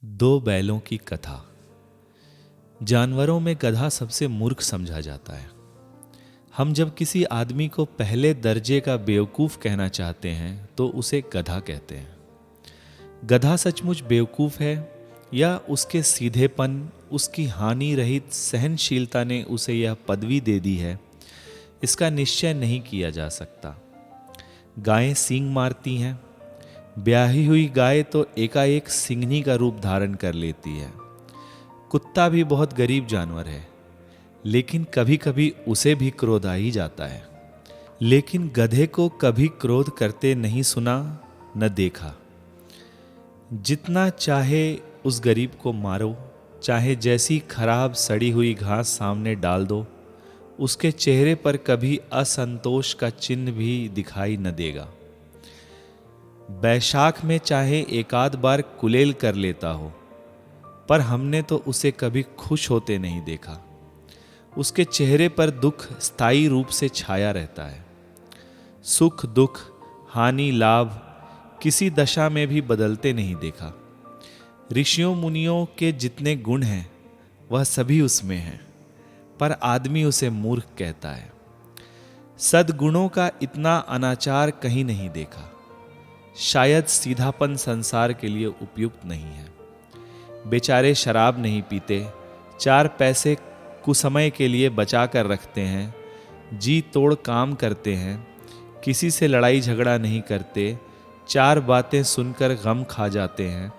दो बैलों की कथा। जानवरों में गधा सबसे मूर्ख समझा जाता है। हम जब किसी आदमी को पहले दर्जे का बेवकूफ कहना चाहते हैं तो उसे गधा कहते हैं। गधा सचमुच बेवकूफ है या उसके सीधेपन, उसकी हानि रहित सहनशीलता ने उसे यह पदवी दे दी है, इसका निश्चय नहीं किया जा सकता। गायें सींग मारती हैं। ब्याही हुई गाय तो एकाएक सिंघनी का रूप धारण कर लेती है। कुत्ता भी बहुत गरीब जानवर है, लेकिन कभी कभी उसे भी क्रोध आ ही जाता है। लेकिन गधे को कभी क्रोध करते नहीं सुना न देखा। जितना चाहे उस गरीब को मारो, चाहे जैसी खराब सड़ी हुई घास सामने डाल दो, उसके चेहरे पर कभी असंतोष का चिन्ह भी दिखाई न देगा। बैशाख में चाहे एकाध बार कुलेल कर लेता हो, पर हमने तो उसे कभी खुश होते नहीं देखा। उसके चेहरे पर दुख स्थायी रूप से छाया रहता है। सुख दुख, हानि लाभ किसी दशा में भी बदलते नहीं देखा। ऋषियों मुनियों के जितने गुण हैं वह सभी उसमें हैं, पर आदमी उसे मूर्ख कहता है। सद्गुणों का इतना अनाचार कहीं नहीं देखा। शायद सीधापन संसार के लिए उपयुक्त नहीं है। बेचारे शराब नहीं पीते, 4 पैसे कुसमय के लिए बचा कर रखते हैं, जी तोड़ काम करते हैं, किसी से लड़ाई झगड़ा नहीं करते, 4 बातें सुनकर गम खा जाते हैं,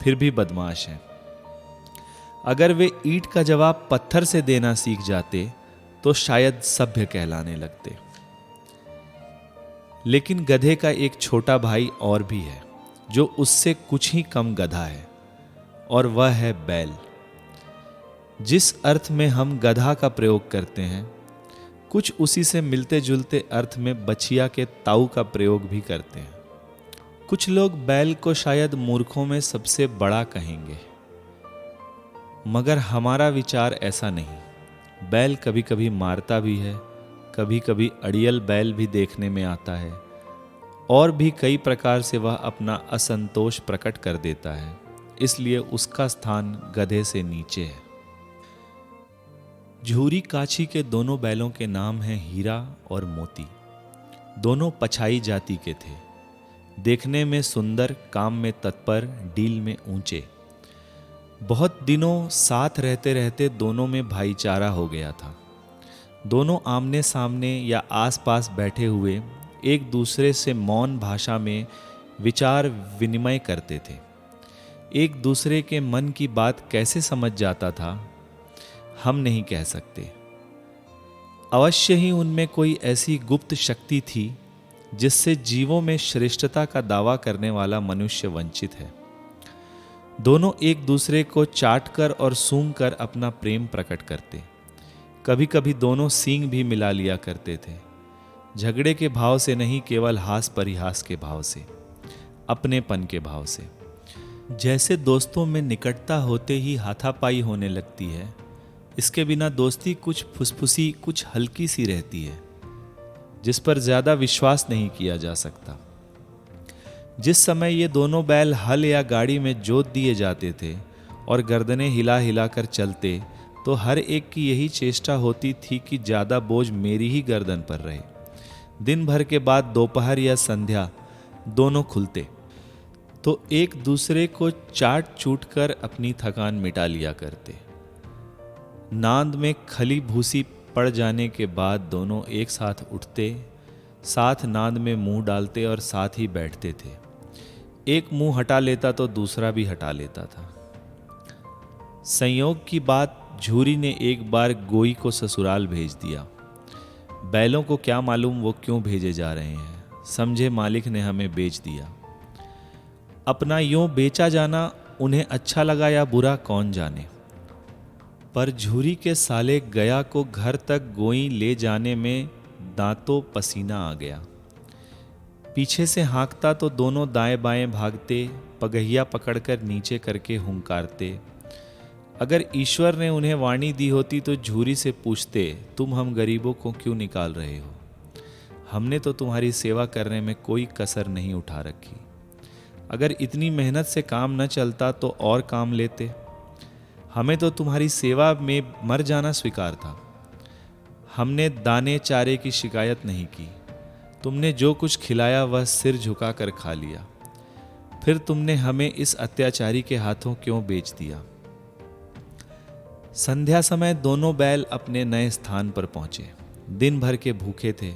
फिर भी बदमाश हैं। अगर वे ईंट का जवाब पत्थर से देना सीख जाते तो शायद सभ्य कहलाने लगते। लेकिन गधे का एक छोटा भाई और भी है जो उससे कुछ ही कम गधा है, और वह है बैल। जिस अर्थ में हम गधा का प्रयोग करते हैं, कुछ उसी से मिलते जुलते अर्थ में बछिया के ताऊ का प्रयोग भी करते हैं। कुछ लोग बैल को शायद मूर्खों में सबसे बड़ा कहेंगे, मगर हमारा विचार ऐसा नहीं। बैल कभी कभी मारता भी है, कभी कभी अड़ियल बैल भी देखने में आता है, और भी कई प्रकार से वह अपना असंतोष प्रकट कर देता है, इसलिए उसका स्थान गधे से नीचे है। झूरी काछी के दोनों बैलों के नाम हैं हीरा और मोती। दोनों पछाई जाति के थे, देखने में सुंदर, काम में तत्पर, डील में ऊंचे। बहुत दिनों साथ रहते रहते दोनों में भाईचारा हो गया था। दोनों आमने सामने या आसपास बैठे हुए एक दूसरे से मौन भाषा में विचार विनिमय करते थे। एक दूसरे के मन की बात कैसे समझ जाता था, हम नहीं कह सकते। अवश्य ही उनमें कोई ऐसी गुप्त शक्ति थी जिससे जीवों में श्रेष्ठता का दावा करने वाला मनुष्य वंचित है। दोनों एक दूसरे को चाटकर और सूंघकर अपना प्रेम प्रकट करते। कभी कभी दोनों सींग भी मिला लिया करते थे, झगड़े के भाव से नहीं, केवल हास परिहास के भाव से, अपनेपन के भाव से। जैसे दोस्तों में निकटता होते ही हाथापाई होने लगती है, इसके बिना दोस्ती कुछ फुसफुसी, कुछ हल्की सी रहती है, जिस पर ज्यादा विश्वास नहीं किया जा सकता। जिस समय ये दोनों बैल हल या गाड़ी में जोत दिए जाते थे और गर्दनें हिला हिला कर चलते, तो हर एक की यही चेष्टा होती थी कि ज्यादा बोझ मेरी ही गर्दन पर रहे। दिन भर के बाद दोपहर या संध्या दोनों खुलते तो एक दूसरे को चाट चूट कर अपनी थकान मिटा लिया करते। नांद में खली भूसी पड़ जाने के बाद दोनों एक साथ उठते, साथ नांद में मुंह डालते और साथ ही बैठते थे। एक मुंह हटा लेता तो दूसरा भी हटा लेता था। संयोग की बात, झूरी ने एक बार गोई को ससुराल भेज दिया। बैलों को क्या मालूम वो क्यों भेजे जा रहे हैं, समझे मालिक ने हमें बेच दिया। अपना यूं बेचा जाना उन्हें अच्छा लगा या बुरा, कौन जाने। पर झूरी के साले गया को घर तक गोई ले जाने में दांतों पसीना आ गया। पीछे से हाँकता तो दोनों दाएं बाएं भागते, पगहिया पकड़कर नीचे करके हुंकारते। अगर ईश्वर ने उन्हें वाणी दी होती तो झूरी से पूछते, तुम हम गरीबों को क्यों निकाल रहे हो? हमने तो तुम्हारी सेवा करने में कोई कसर नहीं उठा रखी। अगर इतनी मेहनत से काम न चलता तो और काम लेते। हमें तो तुम्हारी सेवा में मर जाना स्वीकार था। हमने दाने चारे की शिकायत नहीं की। तुमने जो कुछ खिलाया वह सिर झुकाकर खा लिया। फिर तुमने हमें इस अत्याचारी के हाथों क्यों बेच दिया? संध्या समय दोनों बैल अपने नए स्थान पर पहुंचे। दिन भर के भूखे थे,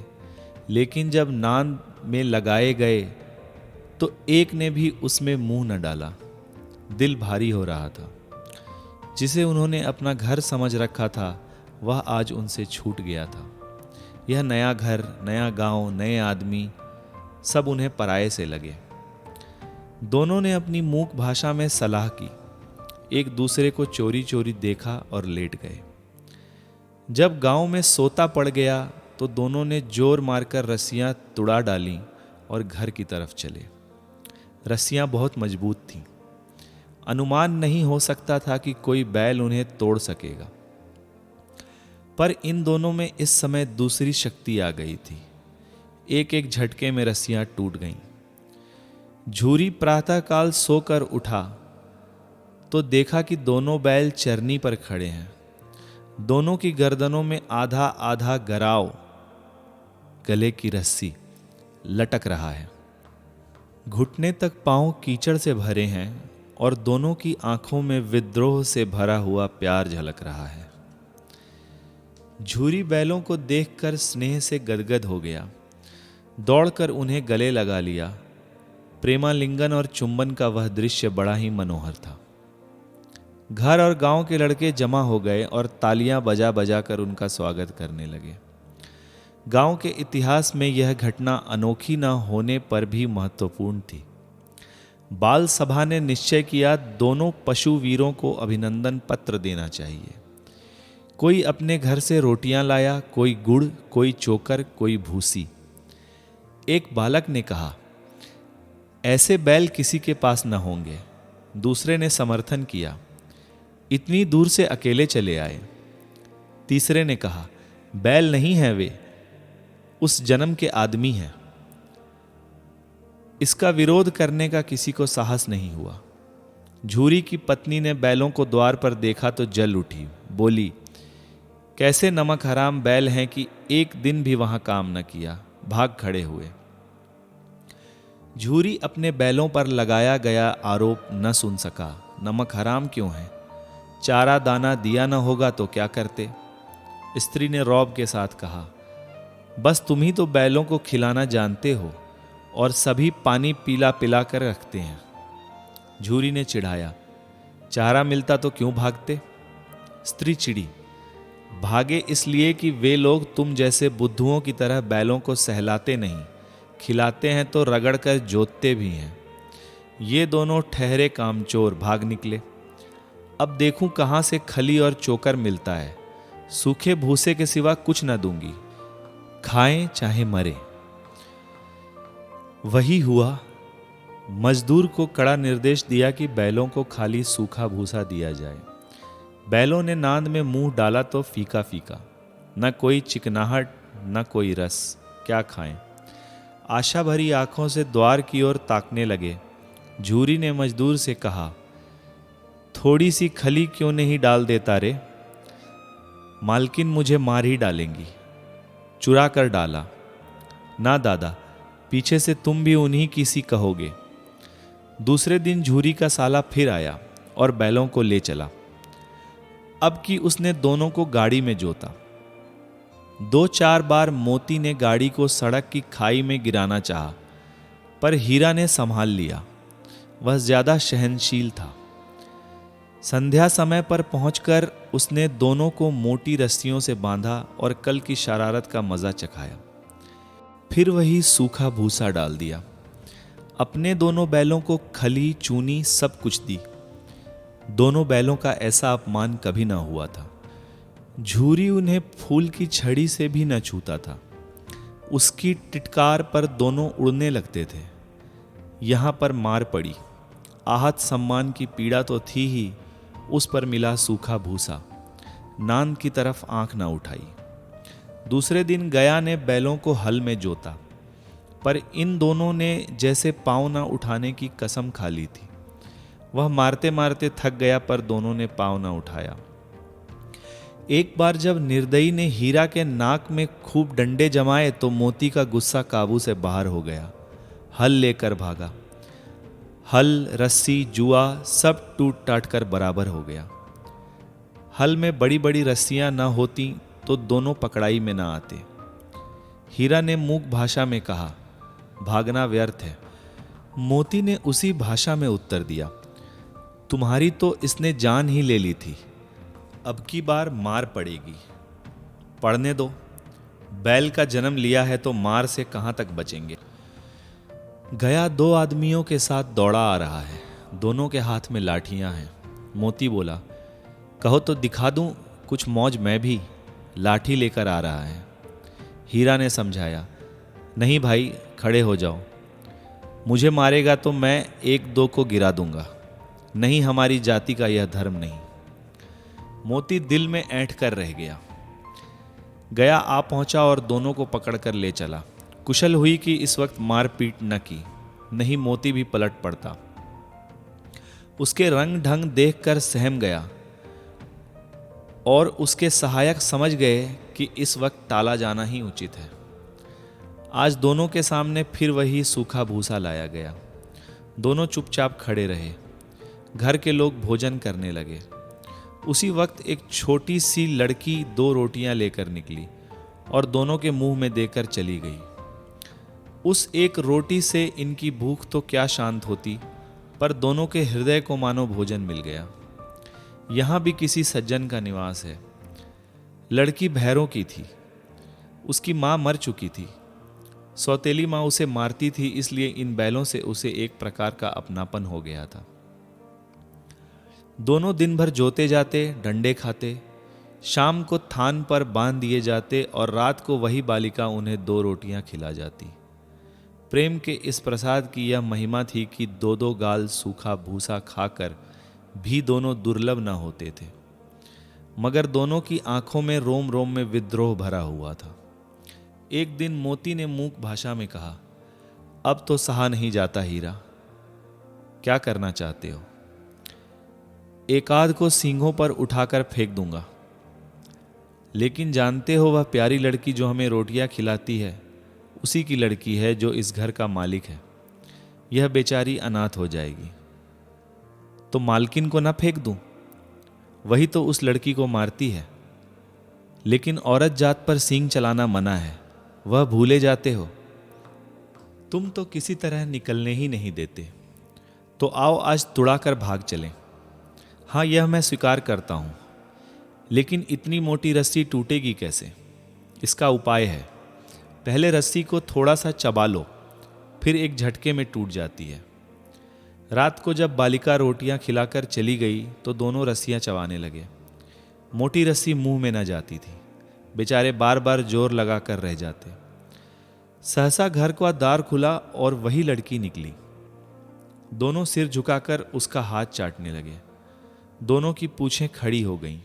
लेकिन जब नांद में लगाए गए तो एक ने भी उसमें मुंह न डाला। दिल भारी हो रहा था। जिसे उन्होंने अपना घर समझ रखा था वह आज उनसे छूट गया था। यह नया घर, नया गांव, नए आदमी, सब उन्हें पराये से लगे। दोनों ने अपनी मूक भाषा में सलाह की, एक दूसरे को चोरी चोरी देखा और लेट गए। जब गांव में सोता पड़ गया तो दोनों ने जोर मारकर रस्सियां तुड़ा डालीं और घर की तरफ चले। रस्सियां बहुत मजबूत थीं। अनुमान नहीं हो सकता था कि कोई बैल उन्हें तोड़ सकेगा। पर इन दोनों में इस समय दूसरी शक्ति आ गई थी। एक एक झटके में रस्सियां टूट गईं। झूरी प्रातःकाल सोकर उठा तो देखा कि दोनों बैल चरनी पर खड़े हैं। दोनों की गर्दनों में आधा आधा गराव, गले की रस्सी लटक रहा है। घुटने तक पांव कीचड़ से भरे हैं और दोनों की आंखों में विद्रोह से भरा हुआ प्यार झलक रहा है। झूरी बैलों को देखकर स्नेह से गदगद हो गया। दौड़कर उन्हें गले लगा लिया। प्रेमालिंगन और चुंबन का वह दृश्य बड़ा ही मनोहर था। घर और गांव के लड़के जमा हो गए और तालियां बजा बजा कर उनका स्वागत करने लगे। गांव के इतिहास में यह घटना अनोखी न होने पर भी महत्वपूर्ण थी। बाल सभा ने निश्चय किया दोनों पशु वीरों को अभिनंदन पत्र देना चाहिए। कोई अपने घर से रोटियां लाया, कोई गुड़, कोई चोकर, कोई भूसी। एक बालक ने कहा, ऐसे बैल किसी के पास न होंगे। दूसरे ने समर्थन किया, इतनी दूर से अकेले चले आए। तीसरे ने कहा, बैल नहीं है, वे उस जन्म के आदमी हैं। इसका विरोध करने का किसी को साहस नहीं हुआ। झूरी की पत्नी ने बैलों को द्वार पर देखा तो जल उठी। बोली, कैसे नमक हराम बैल हैं कि एक दिन भी वहां काम न किया। भाग खड़े हुए। झूरी अपने बैलों पर लगाया गया आरोप न सुन सका। नमक हराम क्यों है? चारा दाना दिया न होगा तो क्या करते? स्त्री ने रौब के साथ कहा, बस तुम ही तो बैलों को खिलाना जानते हो और सभी पानी पीला पिला कर रखते हैं। झूरी ने चिढ़ाया, चारा मिलता तो क्यों भागते? स्त्री चिड़ी, भागे इसलिए कि वे लोग तुम जैसे बुद्धुओं की तरह बैलों को सहलाते नहीं, खिलाते हैं तो रगड़ कर जोतते भी हैं। ये दोनों ठहरे कामचोर भाग निकले। अब देखूं कहां से खली और चोकर मिलता है। सूखे भूसे के सिवा कुछ न दूंगी, खाएं चाहे मरे। वही हुआ। मजदूर को कड़ा निर्देश दिया कि बैलों को खाली सूखा भूसा दिया जाए। बैलों ने नांद में मुंह डाला तो फीका फीका, न कोई चिकनाहट न कोई रस। क्या खाएं? आशा भरी आंखों से द्वार की ओर ताकने लगे। झूरी ने मजदूर से कहा, थोड़ी सी खली क्यों नहीं डाल देता रे? मालकिन मुझे मार ही डालेंगी। चुरा कर डाला। ना दादा, पीछे से तुम भी उन्हीं की सी कहोगे। दूसरे दिन झूरी का साला फिर आया और बैलों को ले चला। अब कि उसने दोनों को गाड़ी में जोता। 2-4 बार मोती ने गाड़ी को सड़क की खाई में गिराना चाहा, पर हीरा ने संभाल लिया। वह ज्यादा सहनशील था। संध्या समय पर पहुंचकर उसने दोनों को मोटी रस्सियों से बांधा और कल की शरारत का मजा चखाया। फिर वही सूखा भूसा डाल दिया। अपने दोनों बैलों को खली चूनी सब कुछ दी। दोनों बैलों का ऐसा अपमान कभी ना हुआ था। झूरी उन्हें फूल की छड़ी से भी न छूता था। उसकी टिटकार पर दोनों उड़ने लगते थे। यहां पर मार पड़ी। आहत सम्मान की पीड़ा तो थी ही, उस पर मिला सूखा भूसा। नांद की तरफ आंख न उठाई। दूसरे दिन गया ने बैलों को हल में जोता। पर इन दोनों ने जैसे पाँव ना उठाने की कसम खा ली थी। वह मारते मारते थक गया पर दोनों ने पाँव ना उठाया। एक बार जब निर्दयी ने हीरा के नाक में खूब डंडे जमाए तो मोती का गुस्सा काबू से बाहर हो गया। हल लेकर भागा। हल, रस्सी, जुआ सब टूट टाट कर बराबर हो गया। हल में बड़ी बड़ी रस्सियां न होती तो दोनों पकड़ाई में न आते। हीरा ने मूक भाषा में कहा, भागना व्यर्थ है। मोती ने उसी भाषा में उत्तर दिया, तुम्हारी तो इसने जान ही ले ली थी, अब की बार मार पड़ेगी। पढ़ने दो, बैल का जन्म लिया है तो मार से कहां तक बचेंगे। गया 2 आदमियों के साथ दौड़ा आ रहा है, दोनों के हाथ में लाठियां हैं। मोती बोला, कहो तो दिखा दूं कुछ मौज मैं भी, लाठी लेकर आ रहा है। हीरा ने समझाया, नहीं भाई खड़े हो जाओ, मुझे मारेगा तो मैं 1-2 को गिरा दूंगा, नहीं हमारी जाति का यह धर्म नहीं। मोती दिल में ऐंठ कर रह गया। गया आ पहुंचा और दोनों को पकड़कर ले चला। कुशल हुई कि इस वक्त मार पीट न की, नहीं मोती भी पलट पड़ता। उसके रंग ढंग देखकर सहम गया और उसके सहायक समझ गए कि इस वक्त टाला जाना ही उचित है। आज दोनों के सामने फिर वही सूखा भूसा लाया गया। दोनों चुपचाप खड़े रहे। घर के लोग भोजन करने लगे। उसी वक्त एक छोटी सी लड़की 2 रोटियां लेकर निकली और दोनों के मुंह में देकर चली गई। उस एक रोटी से इनकी भूख तो क्या शांत होती, पर दोनों के हृदय को मानो भोजन मिल गया। यहां भी किसी सज्जन का निवास है। लड़की भैरों की थी। उसकी मां मर चुकी थी। सौतेली मां उसे मारती थी, इसलिए इन बैलों से उसे एक प्रकार का अपनापन हो गया था। दोनों दिन भर जोते जाते, डंडे खाते, शाम को थान पर बांध दिए जाते और रात को वही बालिका उन्हें 2 रोटियां खिला जाती। प्रेम के इस प्रसाद की यह महिमा थी कि 2-2 गाल सूखा भूसा खाकर भी दोनों दुर्लभ न होते थे, मगर दोनों की आंखों में रोम रोम में विद्रोह भरा हुआ था। एक दिन मोती ने मूक भाषा में कहा, अब तो सहा नहीं जाता हीरा, क्या करना चाहते हो? एक आध को सींगों पर उठाकर फेंक दूंगा, लेकिन जानते हो वह प्यारी लड़की जो हमें रोटियां खिलाती है उसी की लड़की है जो इस घर का मालिक है। यह बेचारी अनाथ हो जाएगी। तो मालकिन को ना फेंक दूं? वही तो उस लड़की को मारती है। लेकिन औरत जात पर सींग चलाना मना है, वह भूले जाते हो। तुम तो किसी तरह निकलने ही नहीं देते। तो आओ आज तुड़ाकर भाग चलें। हाँ, यह मैं स्वीकार करता हूं, लेकिन इतनी मोटी रस्सी टूटेगी कैसे? इसका उपाय है। पहले रस्सी को थोड़ा सा चबा लो, फिर एक झटके में टूट जाती है। रात को जब बालिका रोटियां खिलाकर चली गई तो दोनों रस्सियां चबाने लगे। मोटी रस्सी मुंह में न जाती थी। बेचारे बार बार जोर लगाकर रह जाते। सहसा घर का द्वार खुला और वही लड़की निकली। दोनों सिर झुकाकर उसका हाथ चाटने लगे। दोनों की पूंछें खड़ी हो गईं।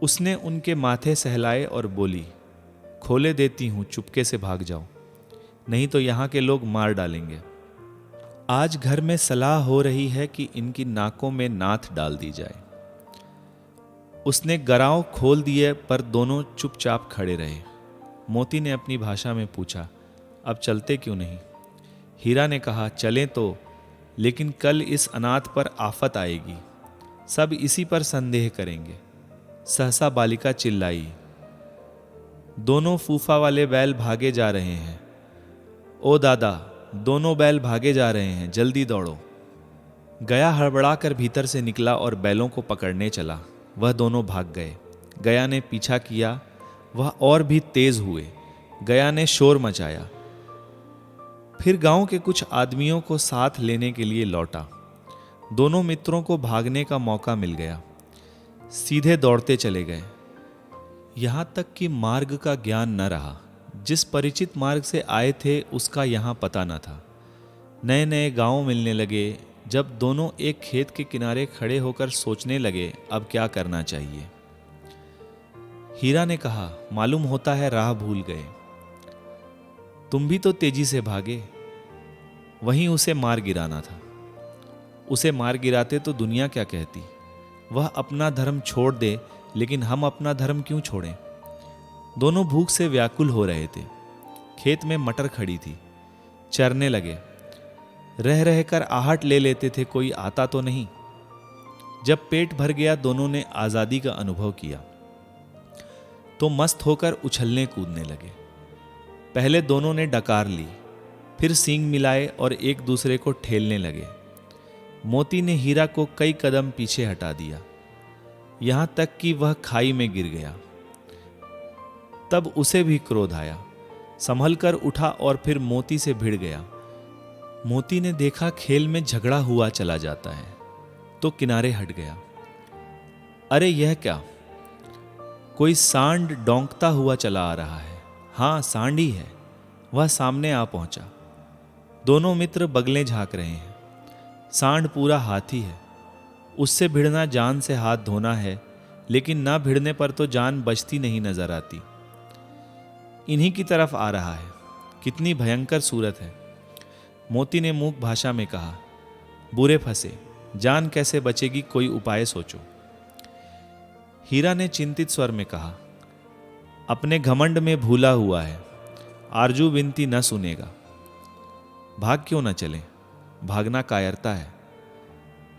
उसने उनके माथे सहलाए और बोली, खोले देती हूं, चुपके से भाग जाओ, नहीं तो यहां के लोग मार डालेंगे। आज घर में सलाह हो रही है कि इनकी नाकों में नाथ डाल दी जाए। उसने गराव खोल दिए पर दोनों चुपचाप खड़े रहे। मोती ने अपनी भाषा में पूछा, अब चलते क्यों नहीं? हीरा ने कहा, चलें तो, लेकिन कल इस अनाथ पर आफत आएगी, सब इसी पर संदेह करेंगे। सहसा बालिका चिल्लाई, दोनों फूफा वाले बैल भागे जा रहे हैं। ओ दादा, दोनों बैल भागे जा रहे हैं, जल्दी दौड़ो। गया हड़बड़ा कर भीतर से निकला और बैलों को पकड़ने चला। वह दोनों भाग गए। गया ने पीछा किया। वह और भी तेज हुए। गया ने शोर मचाया। फिर गांव के कुछ आदमियों को साथ लेने के लिए लौटा। दोनों मित्रों को भागने का मौका मिल गया। सीधे दौड़ते चले गए। यहां तक कि मार्ग का ज्ञान न रहा। जिस परिचित मार्ग से आए थे उसका यहां पता न था। नए नए गांव मिलने लगे। जब दोनों एक खेत के किनारे खड़े होकर सोचने लगे अब क्या करना चाहिए। हीरा ने कहा, मालूम होता है राह भूल गए। तुम भी तो तेजी से भागे। वहीं उसे मार गिराना था। उसे मार गिराते तो दुनिया क्या कहती। वह अपना धर्म छोड़ दे, लेकिन हम अपना धर्म क्यों छोड़ें। दोनों भूख से व्याकुल हो रहे थे। खेत में मटर खड़ी थी। चरने लगे। रह रहकर आहट ले लेते थे, कोई आता तो नहीं। जब पेट भर गया, दोनों ने आजादी का अनुभव किया तो मस्त होकर उछलने कूदने लगे। पहले दोनों ने डकार ली, फिर सींग मिलाए और एक दूसरे को ठेलने लगे। मोती ने हीरा को कई कदम पीछे हटा दिया, यहां तक कि वह खाई में गिर गया। तब उसे भी क्रोध आया, संभल कर उठा और फिर मोती से भिड़ गया। मोती ने देखा खेल में झगड़ा हुआ चला जाता है, तो किनारे हट गया। अरे यह क्या, कोई सांड डोंकता हुआ चला आ रहा है। हाँ, सांड ही है। वह सामने आ पहुंचा। दोनों मित्र बगलें झांक रहे हैं। सांड पूरा हाथी है। उससे भिड़ना जान से हाथ धोना है, लेकिन ना भिड़ने पर तो जान बचती नहीं नजर आती। इन्हीं की तरफ आ रहा है। कितनी भयंकर सूरत है। मोती ने मूक भाषा में कहा, बुरे फंसे, जान कैसे बचेगी, कोई उपाय सोचो। हीरा ने चिंतित स्वर में कहा, अपने घमंड में भूला हुआ है, आरजू विनती न सुनेगा। भाग क्यों न चले, भागना कायरता है।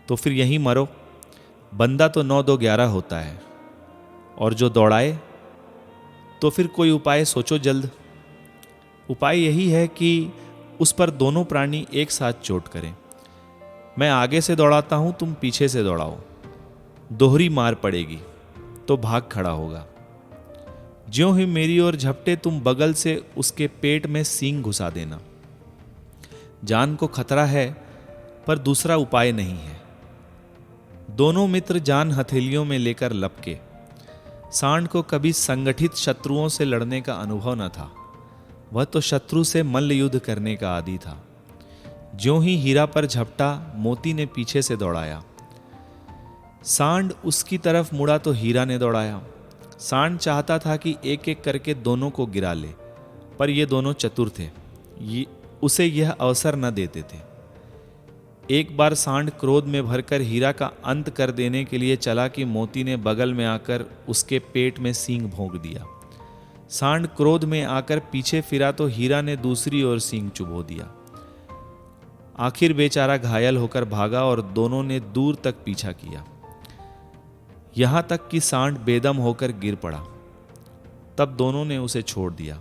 तो फिर यहीं मरो। बंदा तो 9 2 11 होता है, और जो दौड़ाए। तो फिर कोई उपाय सोचो जल्द। उपाय यही है कि उस पर दोनों प्राणी एक साथ चोट करें। मैं आगे से दौड़ाता हूं, तुम पीछे से दौड़ाओ। दोहरी मार पड़ेगी तो भाग खड़ा होगा। ज्यों ही मेरी ओर झपटे, तुम बगल से उसके पेट में सींग घुसा देना। जान को खतरा है, पर दूसरा उपाय नहीं है। दोनों मित्र जान हथेलियों में लेकर लपके। सांड को कभी संगठित शत्रुओं से लड़ने का अनुभव न था। वह तो शत्रु से मल्ल युद्ध करने का आदी था। ज्यों ही हीरा पर झपटा, मोती ने पीछे से दौड़ाया। सांड उसकी तरफ मुड़ा तो हीरा ने दौड़ाया। सांड चाहता था कि एक एक करके दोनों को गिरा ले, पर ये दोनों चतुर थे, उसे यह अवसर न देते थे। एक बार सांड क्रोध में भरकर हीरा का अंत कर देने के लिए चला कि मोती ने बगल में आकर उसके पेट में सींग भोंक दिया। सांड क्रोध में आकर पीछे फिरा तो हीरा ने दूसरी ओर सींग चुभो दिया। आखिर बेचारा घायल होकर भागा और दोनों ने दूर तक पीछा किया, यहां तक कि सांड बेदम होकर गिर पड़ा। तब दोनों ने उसे छोड़ दिया।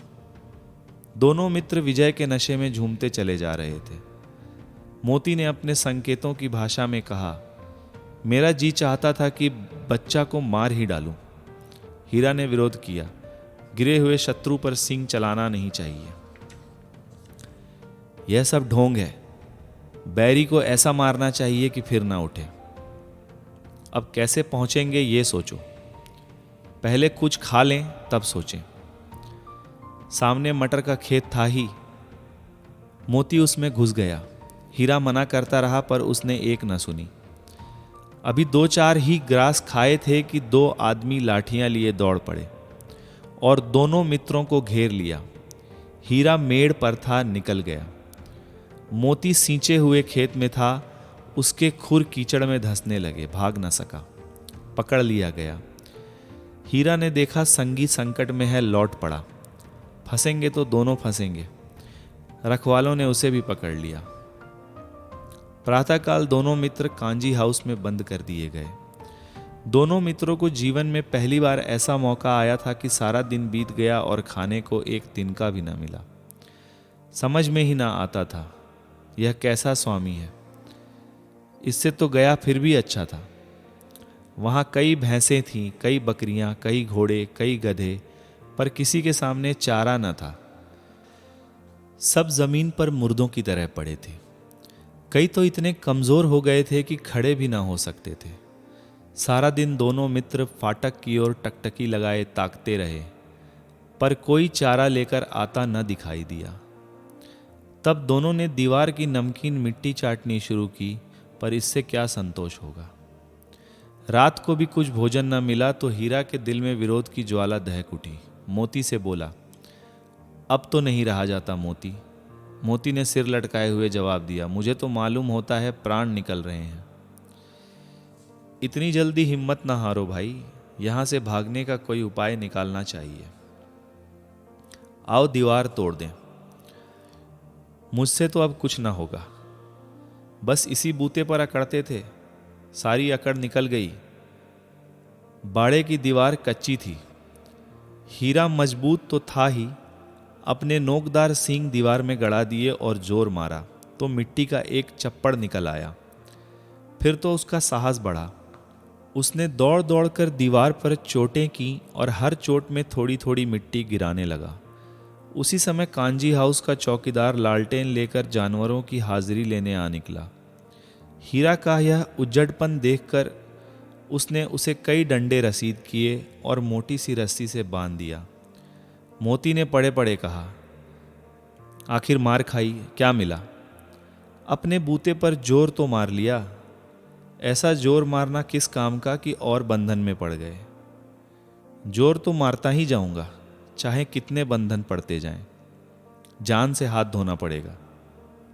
दोनों मित्र विजय के नशे में झूमते चले जा रहे थे। मोती ने अपने संकेतों की भाषा में कहा, मेरा जी चाहता था कि बच्चा को मार ही डालूं। हीरा ने विरोध किया, गिरे हुए शत्रु पर सींग चलाना नहीं चाहिए। यह सब ढोंग है। बैरी को ऐसा मारना चाहिए कि फिर ना उठे। अब कैसे पहुंचेंगे ये सोचो। पहले कुछ खा लें, तब सोचें। सामने मटर का खेत था ही। मोती उसमें घुस गया। हीरा मना करता रहा, पर उसने एक न सुनी। अभी 2-4 ही ग्रास खाए थे कि 2 आदमी लाठियां लिए दौड़ पड़े और दोनों मित्रों को घेर लिया। हीरा मेड़ पर था, निकल गया। मोती सींचे हुए खेत में था। उसके खुर कीचड़ में धंसने लगे, भाग न सका, पकड़ लिया गया। हीरा ने देखा संगी संकट में है, लौट पड़ा। फंसेंगे तो दोनों फंसेंगे। रखवालों ने उसे भी पकड़ लिया। प्रातःकाल दोनों मित्र कांजी हाउस में बंद कर दिए गए। दोनों मित्रों को जीवन में पहली बार ऐसा मौका आया था कि सारा दिन बीत गया और खाने को एक तिनका भी न मिला। समझ में ही ना आता था यह कैसा स्वामी है। इससे तो गया फिर भी अच्छा था। वहां कई भैंसें थीं, कई बकरियां, कई घोड़े, कई गधे, पर किसी के सामने चारा न था। सब जमीन पर मुर्दों की तरह पड़े थे। कई तो इतने कमजोर हो गए थे कि खड़े भी ना हो सकते थे। सारा दिन दोनों मित्र फाटक की ओर टकटकी लगाए ताकते रहे, पर कोई चारा लेकर आता न दिखाई दिया। तब दोनों ने दीवार की नमकीन मिट्टी चाटनी शुरू की, पर इससे क्या संतोष होगा। रात को भी कुछ भोजन न मिला तो हीरा के दिल में विरोध की ज्वाला दहक उठी। मोती से बोला, अब तो नहीं रहा जाता मोती। मोती ने सिर लटकाए हुए जवाब दिया, मुझे तो मालूम होता है प्राण निकल रहे हैं। इतनी जल्दी हिम्मत ना हारो भाई, यहां से भागने का कोई उपाय निकालना चाहिए। आओ दीवार तोड़ दें। मुझसे तो अब कुछ ना होगा। बस इसी बूते पर अकड़ते थे, सारी अकड़ निकल गई। बाड़े की दीवार कच्ची थी, हीरा मजबूत तो था ही, अपने नोकदार सींग दीवार में गड़ा दिए और जोर मारा तो मिट्टी का एक चप्पड़ निकल आया। फिर तो उसका साहस बढ़ा। उसने दौड़ दौड़ कर दीवार पर चोटें की और हर चोट में थोड़ी थोड़ी मिट्टी गिराने लगा। उसी समय कांजी हाउस का चौकीदार लालटेन लेकर जानवरों की हाजिरी लेने आ निकला। हीरा का यह उज्जड़पन देखकर उसने उसे कई डंडे रसीद किए और मोटी सी रस्सी से बांध दिया। मोती ने पड़े पड़े कहा, आखिर मार खाई, क्या मिला? अपने बूते पर जोर तो मार लिया। ऐसा जोर मारना किस काम का कि और बंधन में पड़ गए। जोर तो मारता ही जाऊंगा, चाहे कितने बंधन पड़ते जाएं। जान से हाथ धोना पड़ेगा,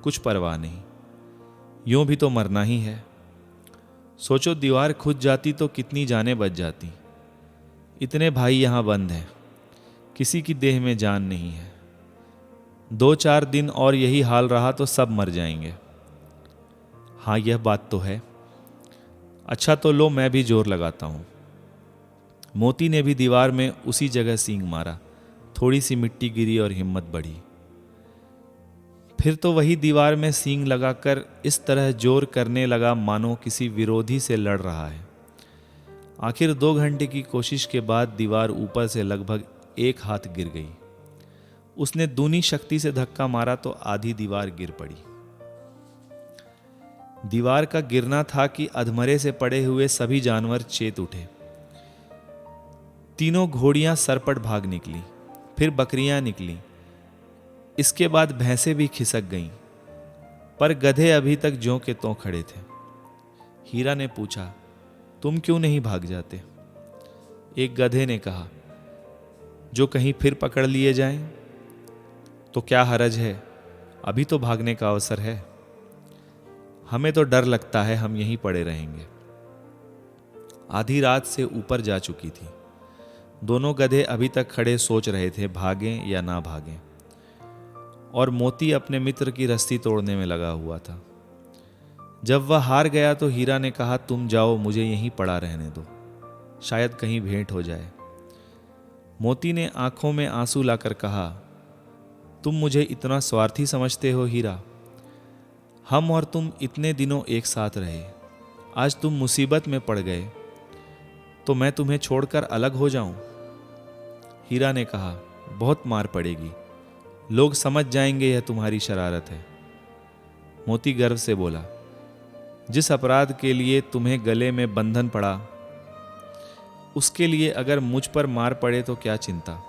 कुछ परवाह नहीं, यूं भी तो मरना ही है। सोचो दीवार खुद जाती तो कितनी जानें बच जाती। इतने भाई यहां बंद हैं, किसी की देह में जान नहीं है। 2-4 दिन और यही हाल रहा तो सब मर जाएंगे। हाँ, यह बात तो है। अच्छा तो लो, मैं भी जोर लगाता हूं। मोती ने भी दीवार में उसी जगह सींग मारा। थोड़ी सी मिट्टी गिरी और हिम्मत बढ़ी। फिर तो वही दीवार में सींग लगाकर इस तरह जोर करने लगा मानो किसी विरोधी से लड़ रहा है। आखिर 2 घंटे की कोशिश के बाद दीवार ऊपर से लगभग 1 हाथ गिर गई। उसने दूनी शक्ति से धक्का मारा तो आधी दीवार गिर पड़ी। दीवार का गिरना था कि अधमरे से पड़े हुए सभी जानवर चेत उठे। तीनों घोड़ियां सरपट भाग निकली, फिर बकरियां निकली, इसके बाद भैंसें भी खिसक गईं, पर गधे अभी तक ज्यों के त्यों खड़े थे। हीरा ने पूछा, तुम क्यों नहीं भाग जाते? एक गधे ने कहा, जो कहीं फिर पकड़ लिए जाएं तो क्या हरज है, अभी तो भागने का अवसर है। हमें तो डर लगता है हम यहीं पड़े रहेंगे। आधी रात से ऊपर जा चुकी थी। दोनों गधे अभी तक खड़े सोच रहे थे भागें या ना भागें, और मोती अपने मित्र की रस्सी तोड़ने में लगा हुआ था। जब वह हार गया तो हीरा ने कहा, तुम जाओ, मुझे यहीं पड़ा रहने दो, शायद कहीं भेंट हो जाए। मोती ने आंखों में आंसू लाकर कहा, तुम मुझे इतना स्वार्थी समझते हो हीरा? हम और तुम इतने दिनों एक साथ रहे, आज तुम मुसीबत में पड़ गए तो मैं तुम्हें छोड़कर अलग हो जाऊं? हीरा ने कहा, बहुत मार पड़ेगी, लोग समझ जाएंगे यह तुम्हारी शरारत है। मोती गर्व से बोला, जिस अपराध के लिए तुम्हें गले में बंधन पड़ा, उसके लिए अगर मुझ पर मार पड़े तो क्या चिंता।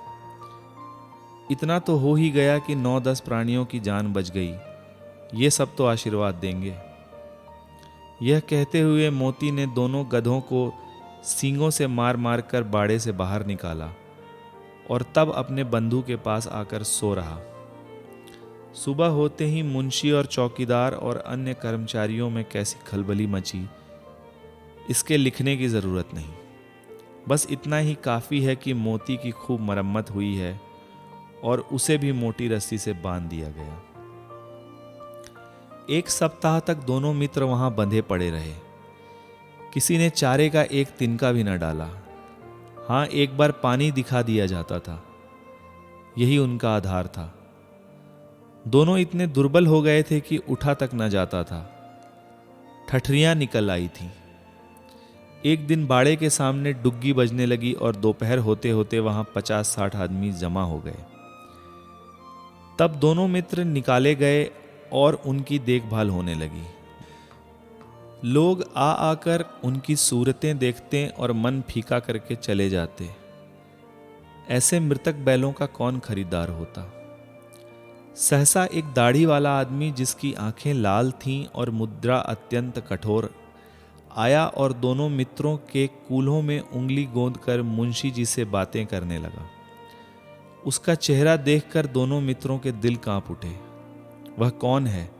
इतना तो हो ही गया कि 9-10 प्राणियों की जान बच गई, ये सब तो आशीर्वाद देंगे। यह कहते हुए मोती ने दोनों गधों को सींगों से मार मार कर बाड़े से बाहर निकाला और तब अपने बंधु के पास आकर सो रहा। सुबह होते ही मुंशी और चौकीदार और अन्य कर्मचारियों में कैसी खलबली मची, इसके लिखने की जरूरत नहीं। बस इतना ही काफी है कि मोती की खूब मरम्मत हुई है और उसे भी मोटी रस्सी से बांध दिया गया। 1 सप्ताह तक दोनों मित्र वहां बंधे पड़े रहे। किसी ने चारे का एक तिनका भी न डाला। हां, एक बार पानी दिखा दिया जाता था, यही उनका आधार था। दोनों इतने दुर्बल हो गए थे कि उठा तक न जाता था। ठठरियां निकल आई थीं। एक दिन बाड़े के सामने डुग्गी बजने लगी और दोपहर होते होते वहां 50-60 आदमी जमा हो गए। तब दोनों मित्र निकाले गए और उनकी देखभाल होने लगी। लोग आ आकर उनकी सूरतें देखते और मन फीका करके चले जाते। ऐसे मृतक बैलों का कौन खरीदार होता। सहसा एक दाढ़ी वाला आदमी, जिसकी आंखें लाल थीं और मुद्रा अत्यंत कठोर, आया और दोनों मित्रों के कूल्हों में उंगली गोंद कर मुंशी जी से बातें करने लगा। उसका चेहरा देखकर दोनों मित्रों के दिल कांप उठे। वह कौन है,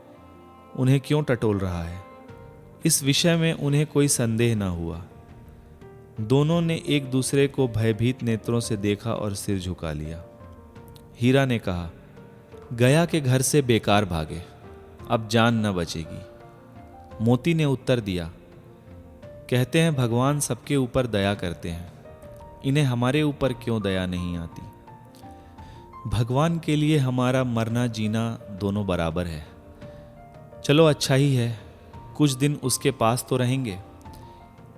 उन्हें क्यों टटोल रहा है, इस विषय में उन्हें कोई संदेह न हुआ। दोनों ने एक दूसरे को भयभीत नेत्रों से देखा और सिर झुका लिया। हीरा ने कहा, गया के घर से बेकार भागे, अब जान न बचेगी। मोती ने उत्तर दिया, कहते हैं भगवान सबके ऊपर दया करते हैं, इन्हें हमारे ऊपर क्यों दया नहीं आती। भगवान के लिए हमारा मरना जीना दोनों बराबर है। चलो अच्छा ही है, कुछ दिन उसके पास तो रहेंगे।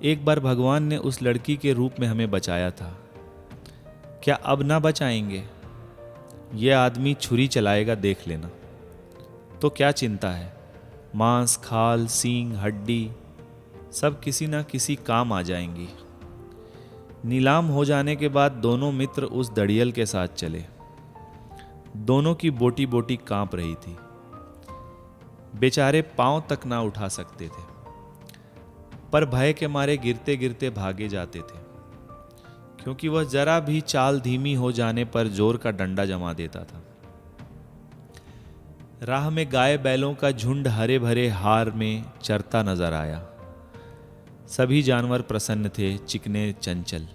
एक बार भगवान ने उस लड़की के रूप में हमें बचाया था, क्या अब ना बचाएंगे। ये आदमी छुरी चलाएगा, देख लेना। तो क्या चिंता है, मांस, खाल, सींग, हड्डी सब किसी ना किसी काम आ जाएंगी। नीलाम हो जाने के बाद दोनों मित्र उस दड़ियल के साथ चले। दोनों की बोटी बोटी कांप रही थी, बेचारे पांव तक ना उठा सकते थे, पर भय के मारे गिरते गिरते भागे जाते थे, क्योंकि वह जरा भी चाल धीमी हो जाने पर जोर का डंडा जमा देता था। राह में गाय बैलों का झुंड हरे भरे हार में चरता नजर आया। सभी जानवर प्रसन्न थे, चिकने, चंचल।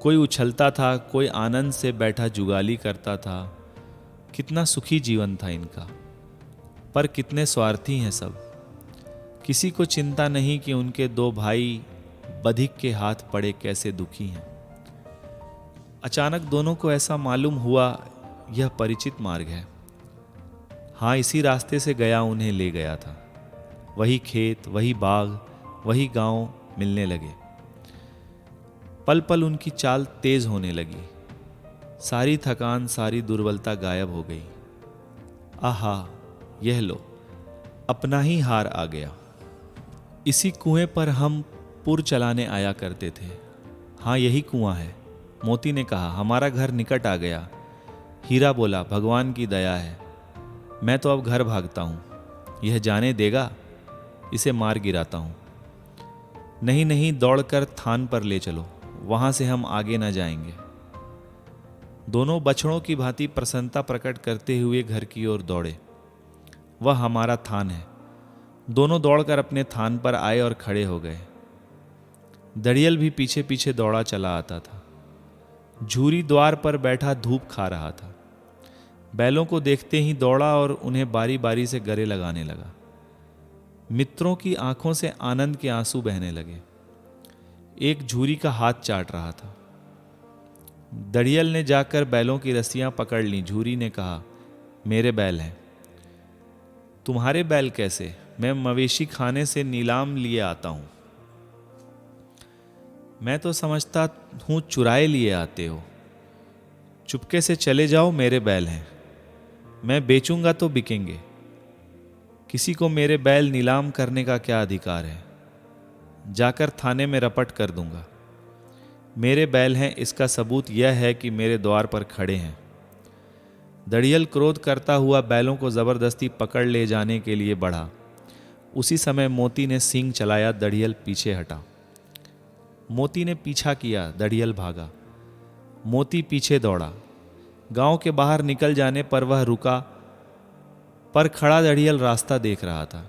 कोई उछलता था, कोई आनंद से बैठा जुगाली करता था। कितना सुखी जीवन था इनका, पर कितने स्वार्थी हैं सब। किसी को चिंता नहीं कि उनके दो भाई बधिक के हाथ पड़े कैसे दुखी हैं। अचानक दोनों को ऐसा मालूम हुआ, यह परिचित मार्ग है। हाँ, इसी रास्ते से गया उन्हें ले गया था। वही खेत, वही बाग, वही गांव मिलने लगे। पल पल उनकी चाल तेज होने लगी। सारी थकान, सारी दुर्बलता गायब हो गई। आहा, यह लो, अपना ही हार आ गया। इसी कुएं पर हम पुर चलाने आया करते थे। हाँ, यही कुआं है। मोती ने कहा, हमारा घर निकट आ गया। हीरा बोला, भगवान की दया है, मैं तो अब घर भागता हूं। यह जाने देगा, इसे मार गिराता हूं। नहीं नहीं, दौड़कर थान पर ले चलो, वहां से हम आगे न जाएंगे। दोनों बछड़ों की भांति प्रसन्नता प्रकट करते हुए घर की ओर दौड़े। वह हमारा थान है। दोनों दौड़कर अपने थान पर आए और खड़े हो गए। दड़ियल भी पीछे पीछे दौड़ा चला आता था। झूरी द्वार पर बैठा धूप खा रहा था। बैलों को देखते ही दौड़ा और उन्हें बारी बारी से गले लगाने लगा। मित्रों की आंखों से आनंद के आंसू बहने लगे। एक झूरी का हाथ चाट रहा था। दड़ियल ने जाकर बैलों की रस्सियां पकड़ ली। झूरी ने कहा, मेरे बैल हैं। तुम्हारे बैल कैसे? मैं मवेशी खाने से नीलाम लिए आता हूं। मैं तो समझता हूं चुराए लिए आते हो। चुपके से चले जाओ, मेरे बैल हैं। मैं बेचूंगा तो बिकेंगे। किसी को मेरे बैल नीलाम करने का क्या अधिकार है? जाकर थाने में रपट कर दूंगा। मेरे बैल हैं, इसका सबूत यह है कि मेरे द्वार पर खड़े हैं। दड़ियल क्रोध करता हुआ बैलों को जबरदस्ती पकड़ ले जाने के लिए बढ़ा। उसी समय मोती ने सींग चलाया। दड़ियल पीछे हटा। मोती ने पीछा किया। दड़ियल भागा। मोती पीछे दौड़ा। गांव के बाहर निकल जाने पर वह रुका, पर खड़ा दड़ियल रास्ता देख रहा था।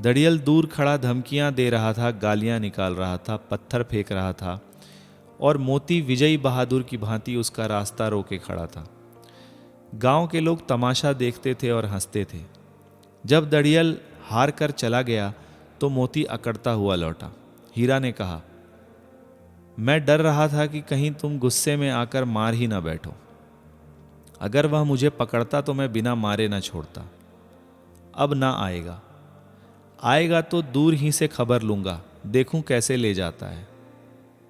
दड़ियल दूर खड़ा धमकियां दे रहा था, गालियां निकाल रहा था, पत्थर फेंक रहा था, और मोती विजयी बहादुर की भांति उसका रास्ता रोके खड़ा था। गांव के लोग तमाशा देखते थे और हंसते थे। जब दड़ियल हार कर चला गया तो मोती अकड़ता हुआ लौटा। हीरा ने कहा, मैं डर रहा था कि कहीं तुम गुस्से में आकर मार ही ना बैठो। अगर वह मुझे पकड़ता तो मैं बिना मारे ना छोड़ता। अब ना आएगा। आएगा तो दूर ही से खबर लूंगा, देखूं कैसे ले जाता है।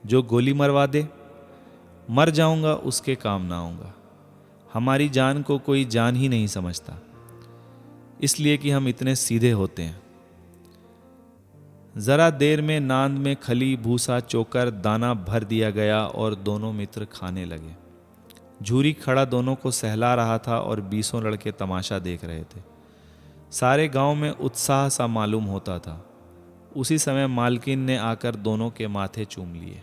जो गोली मरवा दे, मर जाऊंगा, उसके काम ना आऊंगा। हमारी जान को कोई जान ही नहीं समझता, इसलिए कि हम इतने सीधे होते हैं। जरा देर में नांद में खली, भूसा, चोकर, दाना भर दिया गया और दोनों मित्र खाने लगे। झूरी खड़ा दोनों को सहला रहा था और 20 लड़के तमाशा देख रहे थे। सारे गांव में उत्साह सा मालूम होता था। उसी समय मालकिन ने आकर दोनों के माथे चूम लिए।